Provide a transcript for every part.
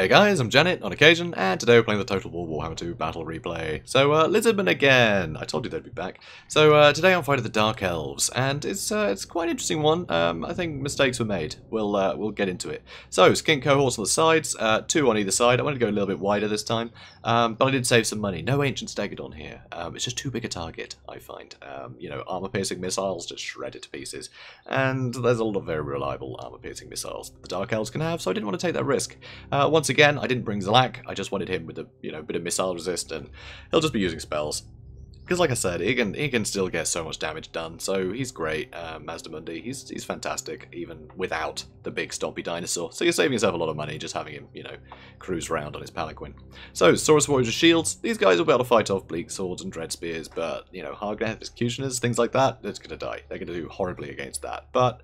Hey guys, I'm JanetOnOccasion, and today we're playing the Total War Warhammer II Battle Replay. So, Lizardmen again! I told you they'd be back. So, today I'm fighting the Dark Elves, and it's quite an interesting one. I think mistakes were made. We'll get into it. So, skink cohorts on the sides, 2 on either side. I wanted to go a little bit wider this time, but I did save some money. No Ancient Stegodon here. It's just too big a target, I find. You know, armor-piercing missiles just shred it to pieces, and there's a lot of very reliable armor-piercing missiles that the Dark Elves can have, so I didn't want to take that risk. Once again, I didn't bring Zalak. I just wanted him with a bit of missile resist, and he'll just be using spells. Because, like I said, he can still get so much damage done. So he's great, Mazdamundi. He's fantastic, even without the big stompy dinosaur. So you're saving yourself a lot of money just having him, cruise around on his palanquin. So Saurus Warriors with shields. These guys will be able to fight off bleak swords and dread spears, but hard executioners, things like that, they're just gonna die. They're gonna do horribly against that. But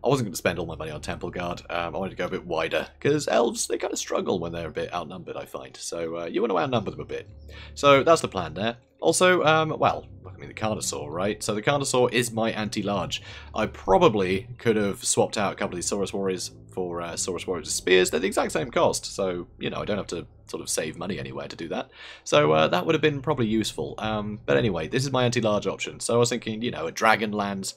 I wasn't going to spend all my money on Temple Guard. I wanted to go a bit wider, because elves, they kind of struggle when they're a bit outnumbered, I find. So you want to outnumber them a bit. So that's the plan there. Also, well, I mean the Carnosaur, right? So the Carnosaur is my anti-large. I probably could have swapped out a couple of these Saurus Warriors for Saurus Warriors with spears. They're the exact same cost, so, I don't have to sort of save money anywhere to do that. So that would have been probably useful. But anyway, this is my anti-large option. So I was thinking, a dragon lands,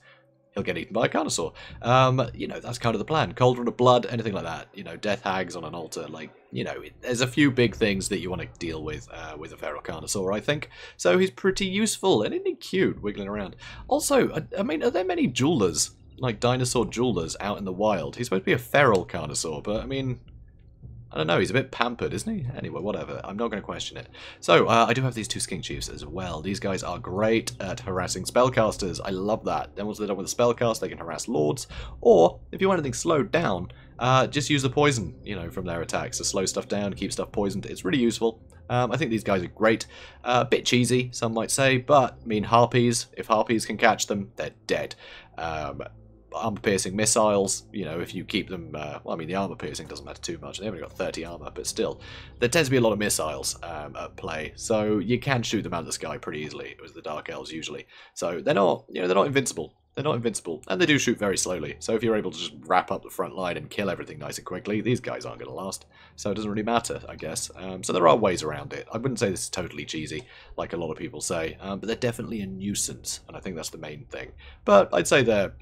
he'll get eaten by a Carnosaur. That's kind of the plan. Cauldron of Blood, anything like that. Death Hags on an altar. There's a few big things that you want to deal with a Feral Carnosaur, I think. So he's pretty useful, and isn't he cute, wiggling around? Also, I mean, are there many jewelers, like dinosaur jewelers, out in the wild? He's supposed to be a Feral Carnosaur, but, I mean, I don't know, he's a bit pampered, isn't he? Anyway, whatever, I'm not going to question it. So, I do have these 2 Skink Chiefs as well. These guys are great at harassing spellcasters. I love that. Then once they're done with the spellcast, they can harass lords. Or, if you want anything slowed down, just use the poison, from their attacks to slow stuff down, keep stuff poisoned. It's really useful. I think these guys are great. A bit cheesy, some might say, but, I mean, harpies, if harpies can catch them, they're dead. Armor-piercing missiles, if you keep them, well, I mean, the armor-piercing doesn't matter too much. They've only got 30 armor, but still, there tends to be a lot of missiles at play, so you can shoot them out of the sky pretty easily, with the Dark Elves usually. So they're not, they're not invincible. They're not invincible, and they do shoot very slowly, so if you're able to just wrap up the front line and kill everything nice and quickly, these guys aren't going to last, so it doesn't really matter, I guess. So there are ways around it. I wouldn't say this is totally cheesy, like a lot of people say, but they're definitely a nuisance, and I think that's the main thing. But I'd say they're,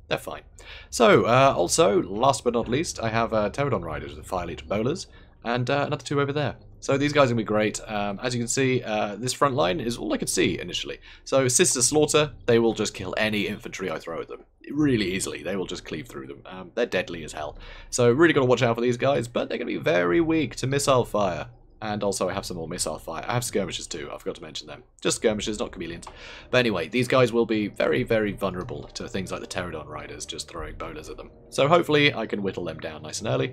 they're fine. So, also, last but not least, I have Pterodon Riders with Fire Leech Bowlers, and another 2 over there. So these guys are going to be great. As you can see, this front line is all I could see initially. So Sister Slaughter, they will just kill any infantry I throw at them. Really easily, they will just cleave through them. They're deadly as hell. So really got to watch out for these guys, but they're going to be very weak to missile fire. And also I have some more missile fire. I have skirmishers too, I forgot to mention them. Just skirmishers, not chameleons. But anyway, these guys will be very, very vulnerable to things like the Pterodon Riders just throwing bowlers at them. So hopefully I can whittle them down nice and early.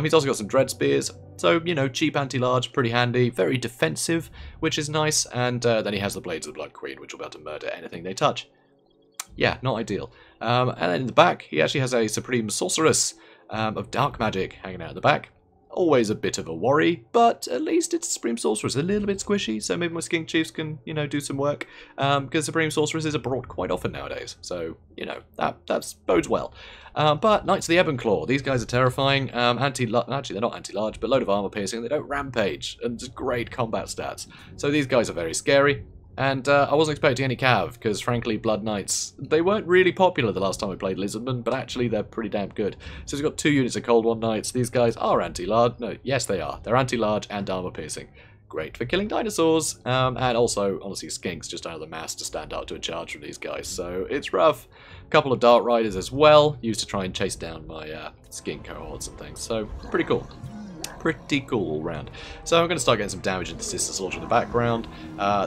He's also got some dread spears. So, cheap anti-large, pretty handy, very defensive, which is nice. And then he has the Blades of the Blood Queen, which will be able to murder anything they touch. Yeah, not ideal. And then in the back, he actually has a Supreme Sorceress of Dark Magic hanging out in the back. Always a bit of a worry, but at least it's Supreme Sorceress, a little bit squishy, so maybe my Skink Chiefs can, do some work, because Supreme Sorceresses are brought quite often nowadays, so, that bodes well. But Knights of the Ebon Claw, these guys are terrifying, actually they're not anti-large, but load of armor piercing, they don't rampage, and just great combat stats, so these guys are very scary. And I wasn't expecting any cav, because frankly, Blood Knights, they weren't really popular the last time we played Lizardmen, but actually they're pretty damn good. So we've got 2 units of Cold War Knights. These guys are anti-large. No, yes they are. They're anti-large and armor-piercing. Great for killing dinosaurs. And also, honestly, skinks just out of the mass to stand up to a charge from these guys. So it's rough. A couple of Dart Riders as well, used to try and chase down my skink cohorts and things. So, pretty cool. Pretty cool all round. So I'm going to start getting some damage into Sister Slaughter in the background.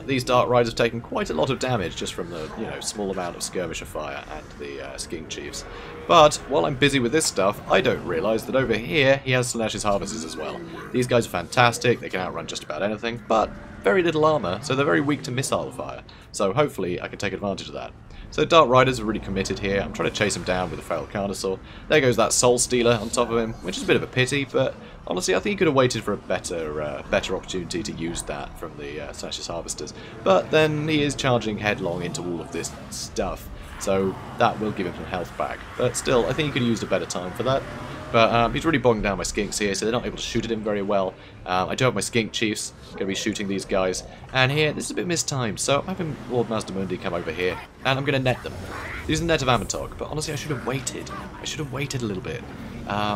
These Dark Riders have taken quite a lot of damage just from the small amount of skirmisher fire and the Skink Chiefs. But while I'm busy with this stuff, I don't realise that over here he has Slash's Harvesters as well. These guys are fantastic, they can outrun just about anything, but very little armour, so they're very weak to missile fire. So hopefully I can take advantage of that. So Dark Riders are really committed here. I'm trying to chase him down with a Feral Carnosaur. There goes that Soul Stealer on top of him, which is a bit of a pity, but honestly I think he could have waited for a better opportunity to use that from the Slash's Harvesters. But then he is charging headlong into all of this stuff, so that will give him some health back. But still, I think he could have used a better time for that. But he's really bogging down my skinks here, so they're not able to shoot at him very well. I do have my skink chiefs going to be shooting these guys. And here, this is a bit mistimed, so I'm having Lord Mazdamundi come over here, and I'm going to net them. Using the net of Amantog, but honestly I should have waited. I should have waited a little bit.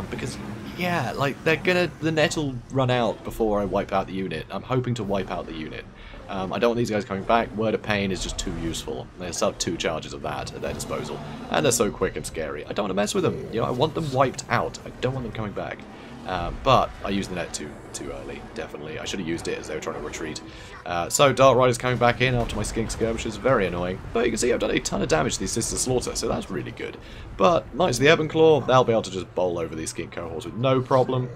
Because, yeah, like, the net will run out before I wipe out the unit. I'm hoping to wipe out the unit. I don't want these guys coming back. Word of Pain is just too useful. They have 2 charges of that at their disposal. And they're so quick and scary. I don't want to mess with them. You know, I want them wiped out. I don't want them coming back. But I used the net too early, definitely. I should have used it as they were trying to retreat. So Dart Rider's coming back in after my skink skirmish, which is very annoying. But you can see I've done a ton of damage to these Sisters of Slaughter, so that's really good. But Knights of the Ebon Claw, they'll be able to just bowl over these skink cohorts with no problem.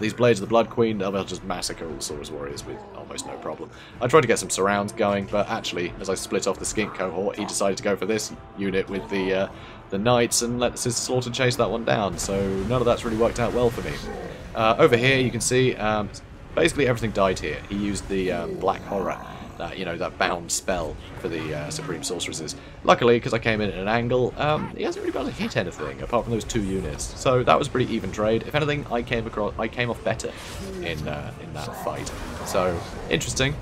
These Blades of the Blood Queen, they'll be able to just massacre all the Saurus Warriors with almost no problem. I tried to get some surrounds going, but actually, as I split off the skink cohort, he decided to go for this unit with the Knights and let the Sisters of Slaughter chase that one down, so none of that's really worked out well for me. Over here, you can see, basically everything died here. He used the Black Horror, you know, that bound spell for the Supreme Sorceresses. Luckily, because I came in at an angle, he hasn't really been able to hit anything apart from those 2 units. So that was a pretty even trade. If anything, I came off better in that fight. So interesting.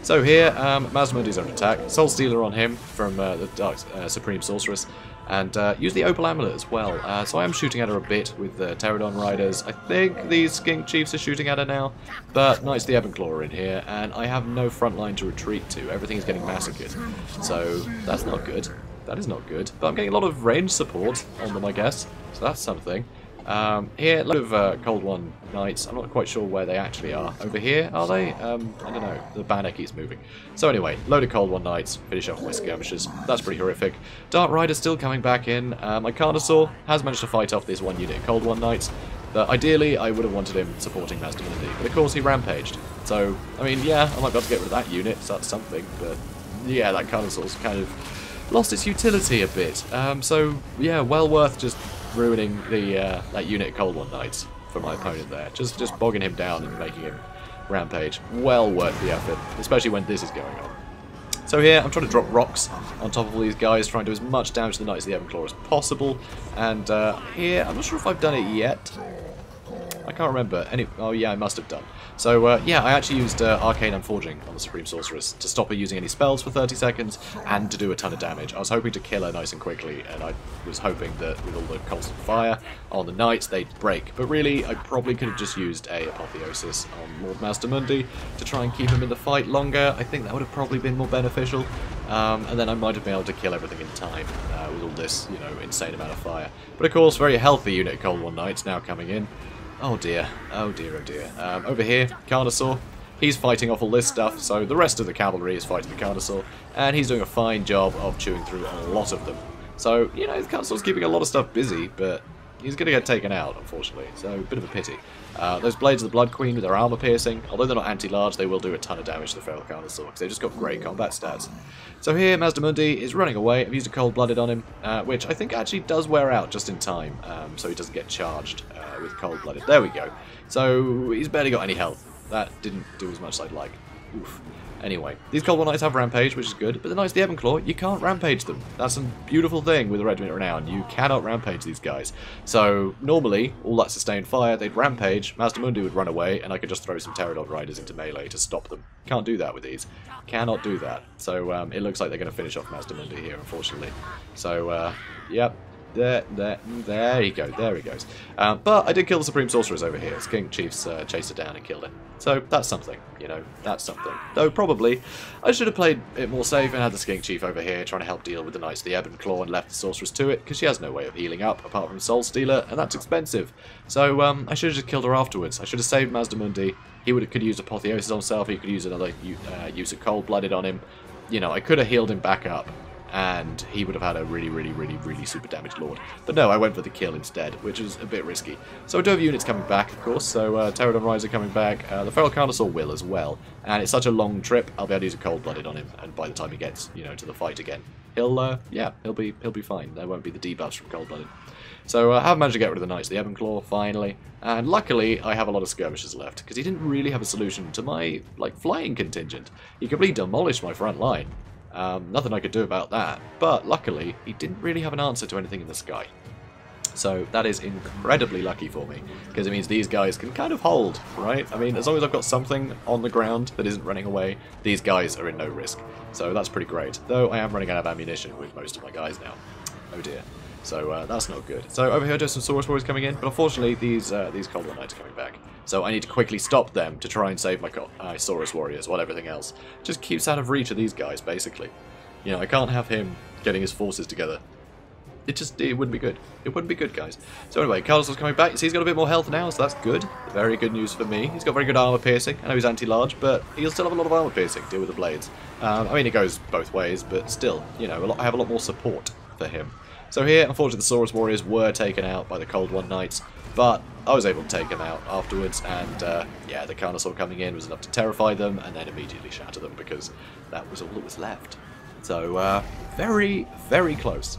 So here, Mazdamundi's under attack. Soul Stealer on him from the Dark Supreme Sorceress. And use the Opal Amulet as well. So I am shooting at her a bit with the Pterodon Riders. I think these Skink Chiefs are shooting at her now. But Knights of the Ebon Claw are in here, and I have no front line to retreat to. Everything is getting massacred. So that's not good. That is not good. But I'm getting a lot of range support on them, I guess. So that's something. Here, a lot of Cold One Knights. I'm not quite sure where they actually are. Over here, are they? I don't know. The banner keeps moving. So anyway, load of Cold One Knights. Finish off my skirmishers. That's pretty horrific. Dark Rider's still coming back in. My Carnosaur has managed to fight off this one unit of Cold One Knights. But ideally, I would have wanted him supporting Mazdamundi. But of course, he rampaged. So, I mean, yeah, I might be able to get rid of that unit. So that's something. But yeah, that Carnosaur's kind of lost its utility a bit. So, yeah, well worth just ruining the that unit of Cold One Knights for my opponent there. Just bogging him down and making him rampage. Well worth the effort, especially when this is going on. So here, I'm trying to drop rocks on top of all these guys, trying to do as much damage to the Knights of the Ebon Claw as possible. And here, I'm not sure if I've done it yet. I can't remember. Oh yeah, I must have done. So yeah, I actually used Arcane Unforging on the Supreme Sorceress to stop her using any spells for 30 seconds and to do a ton of damage. I was hoping to kill her nice and quickly, and I was hoping that with all the constant fire on the Knights, they'd break. But really, I probably could have just used a Apotheosis on Lord Mazdamundi to try and keep him in the fight longer. I think that would have probably been more beneficial. And then I might have been able to kill everything in time with all this, you know, insane amount of fire. But of course, very healthy unit of Cold One Knights now coming in. Oh dear, oh dear, oh dear. Over here, Carnosaur, he's fighting off all this stuff, so the rest of the cavalry is fighting the Carnosaur, and he's doing a fine job of chewing through a lot of them. So, you know, the Carnosaur's keeping a lot of stuff busy, but he's going to get taken out, unfortunately, so a bit of a pity. Those Blades of the Blood Queen with their armor piercing, although they're not anti-large, they will do a ton of damage to the feral Carnosaur, because they've just got great combat stats. So here, Mazdamundi is running away. I've used a Cold-Blooded on him, which I think actually does wear out just in time, so he doesn't get charged with Cold-Blooded. There we go. So he's barely got any health. That didn't do as much as I'd like. Oof. Anyway, these Cold One Knights have Rampage, which is good, but the Knights of the Ebon Claw, you can't Rampage them. That's a beautiful thing with the Regiment of Renown. You cannot Rampage these guys. So, normally, all that sustained fire, they'd Rampage, Mazdamundi would run away, and I could just throw some Pterodon Riders into melee to stop them. Can't do that with these. Cannot do that. So, it looks like they're going to finish off Mazdamundi here, unfortunately. So, yep. There he goes. There he goes. But I did kill the Supreme Sorceress over here. Skink Chiefs chased her down and killed her. So that's something, you know, that's something. Though probably I should have played it more safe and had the Skink Chief over here trying to help deal with the Knights of the Ebon Claw and left the Sorceress to it, because she has no way of healing up apart from Soul Stealer, and that's expensive. So I should have just killed her afterwards. I should have saved Mazdamundi. He could use Apotheosis on himself. He could use another use of Cold-Blooded on him. You know, I could have healed him back up, and he would have had a really super damaged Lord. But no, I went for the kill instead, which is a bit risky. So I do have units coming back, of course, so Pterodon Riser coming back, the Feral Carnosaur will as well, and it's such a long trip, I'll be able to use a Cold-Blooded on him, and by the time he gets, you know, to the fight again, he'll be fine. There won't be the debuffs from Cold-Blooded. So I have managed to get rid of the Knights of the Ebon Claw, finally, and luckily I have a lot of skirmishers left, because he didn't really have a solution to my, like, flying contingent. He completely demolished my front line. Nothing I could do about that, but luckily he didn't really have an answer to anything in the sky. So that is incredibly lucky for me, because it means these guys can kind of hold, right? I mean, as long as I've got something on the ground that isn't running away, these guys are in no risk. So that's pretty great. Though I am running out of ammunition with most of my guys now. Oh dear. So that's not good. So over here, just some Saurus Warriors coming in, but unfortunately these Cold War Knights are coming back. So I need to quickly stop them to try and save my Saurus Warriors, while everything else just keeps out of reach of these guys, basically. You know, I can't have him getting his forces together. It wouldn't be good. It wouldn't be good, guys. So anyway, Carlos's coming back. See, he's got a bit more health now, so that's good. Very good news for me. He's got very good armor piercing. I know he's anti-large, but he'll still have a lot of armor piercing to deal with the blades. I mean, it goes both ways, but still, you know, I have a lot more support for him. So here, unfortunately, the Saurus Warriors were taken out by the Cold War Knights, but I was able to take them out afterwards, and yeah, the Carnosaur coming in was enough to terrify them, and then immediately shatter them, because that was all that was left. So, very, very close.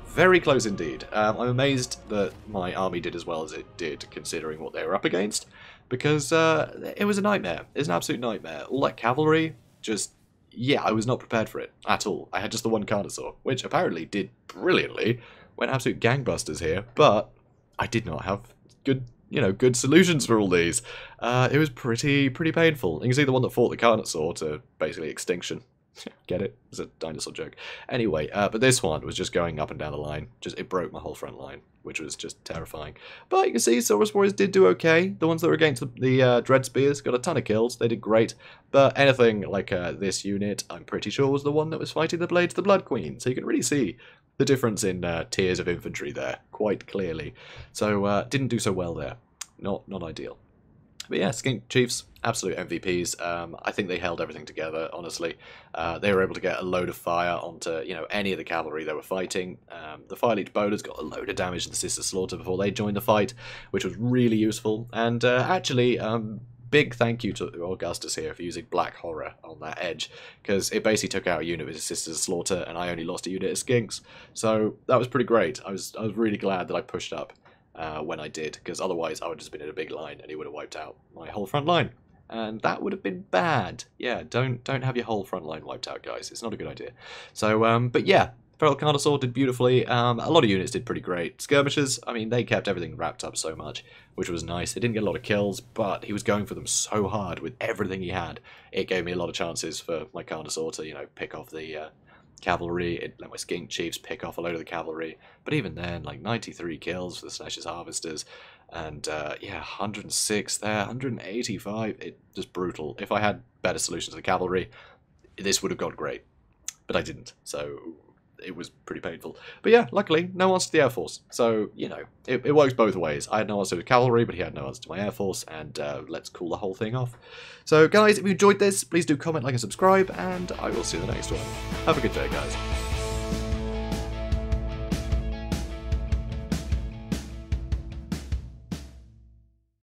Very close indeed. I'm amazed that my army did as well as it did, considering what they were up against, because it was a nightmare. It was an absolute nightmare. All that cavalry, just, yeah, I was not prepared for it at all. I had just the one Carnosaur, which apparently did brilliantly, went absolute gangbusters here, but I did not have good, you know, good solutions for all these. It was pretty painful. You can see the one that fought the Carnosaur to basically extinction. Get it? It's a dinosaur joke. Anyway, but this one was just going up and down the line. It broke my whole front line, which was just terrifying. But you can see Saurus Warriors did do okay. The ones that were against the Dread Spears got a ton of kills. They did great. But anything like this unit, I'm pretty sure was the one that was fighting the Blades of the Blood Queen. So you can really see the difference in tiers of infantry there quite clearly. So didn't do so well there. Not ideal. But yeah, Skink Chiefs, absolute MVPs. I think they held everything together, honestly. They were able to get a load of fire onto, you know, any of the cavalry they were fighting. The Fire Leech Bowlers got a load of damage to the Sister Slaughter before they joined the fight, which was really useful. And actually, big thank you to Augustus here for using Black Horror on that edge, because it basically took out a unit with his Sister's Slaughter, and I only lost a unit of Skinks. So that was pretty great. I was really glad that I pushed up when I did, because otherwise I would have just been in a big line and he would have wiped out my whole front line, and that would have been bad. Yeah, don't have your whole front line wiped out, guys. It's not a good idea. So but yeah, Feral Carnosaur did beautifully. A lot of units did pretty great. Skirmishers, I mean, they kept everything wrapped up so much, which was nice. They didn't get a lot of kills, but he was going for them so hard with everything he had. It gave me a lot of chances for my Carnosaur to, you know, pick off the cavalry. It let my Skink Chiefs pick off a load of the cavalry, but even then, like 93 kills for the Snatchers Harvesters, and yeah, 106 there, 185, it just brutal. If I had better solutions to the cavalry, this would have gone great, but I didn't, so it was pretty painful. But yeah, luckily, no answer to the Air Force, so, you know, it works both ways. I had no answer to the cavalry, but he had no answer to my Air Force, and let's cool the whole thing off. So guys, if you enjoyed this, please do comment, like, and subscribe, and I will see you in the next one. Have a good day, guys.